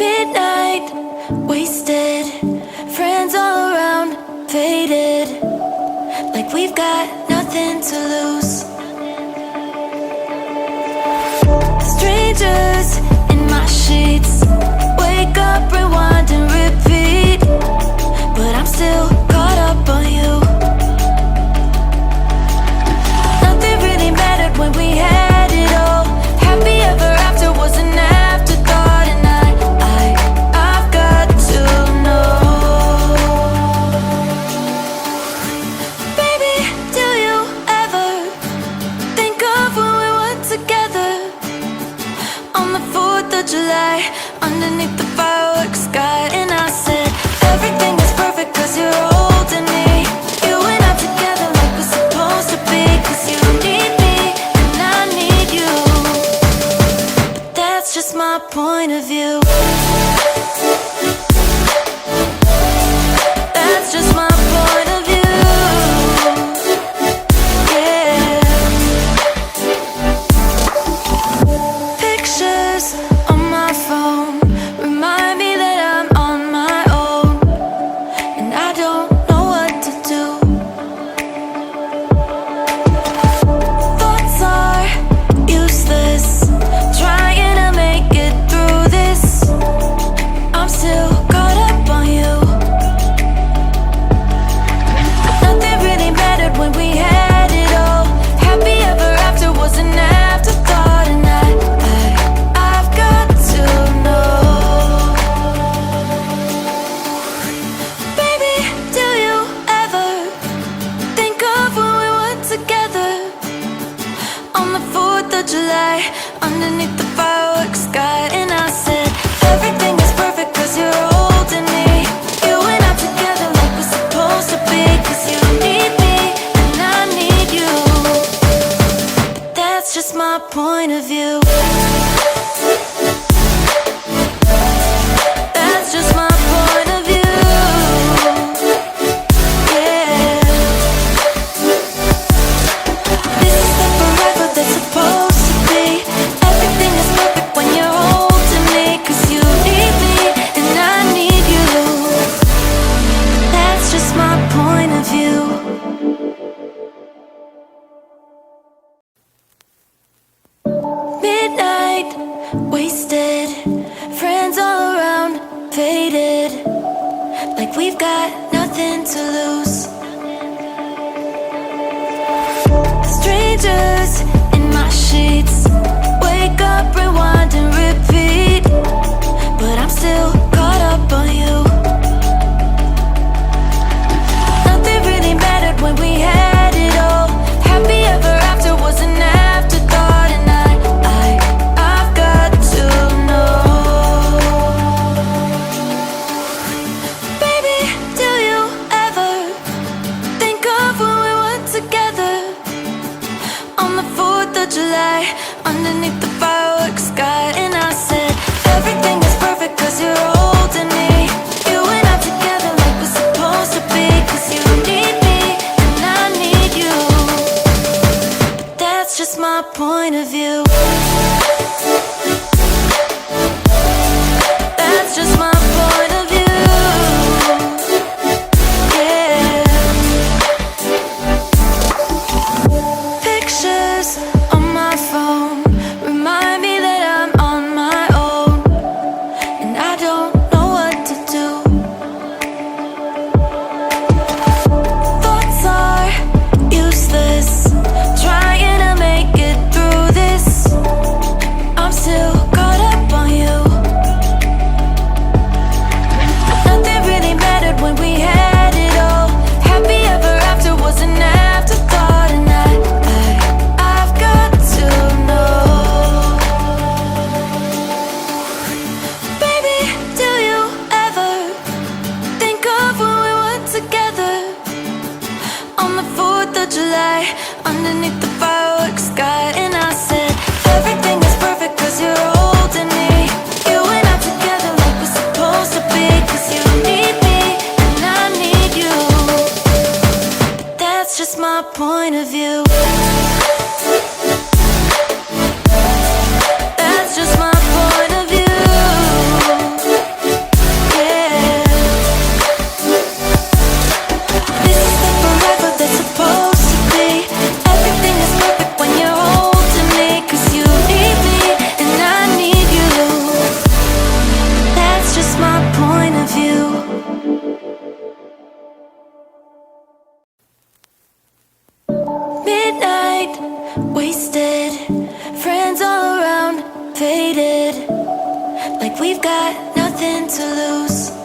Midnight, wasted, friends all around, faded, like we've got nothing to lose. Strangers in my sheets, wake up, rewind and repeat, but I'm still caught up on you. Nothing really mattered when we had it all. Happy ever after was an afterthought, and I've got to know. Baby, do you ever think of when we were together on the 4th of July, underneath the fireworks sky? And I said, everything is perfect cause you're holding me. You and I together like we're supposed to be, cause you need me and I need you. But that's just my point of view. That's just my point of view. Yeah. Pictures on my phone remind me that I'm on my own, and I don't know what to do. Thoughts are useless, trying to make it through this. I'm still caught up on you. Nothing really mattered when we had it all. Happy ever after was an afterthought, and I've got to know. Baby, do you ever think of when we were together on the 4th of July, underneath the fireworks sky? And I said, everything is perfect cause you're holding me. You and I together like we're supposed to be, cause you need me and I need you. But that's just my point of view. That's just my point of view. Yeah. This is the forever that's supposed to be. Everything is perfect when you're holding me, cause you need me and I need you. That's just my point of view. Midnight, wasted, friends all around, faded, like we've got nothing to lose. Strangers in my sheets, wake up, rewind and repeat, but I'm still caught up on you. Nothing really mattered when we had it all. Happy ever after was an afterthought, and I've got to know. Baby, do you ever night, wasted. Friends all around, faded. Like we've got nothing to lose.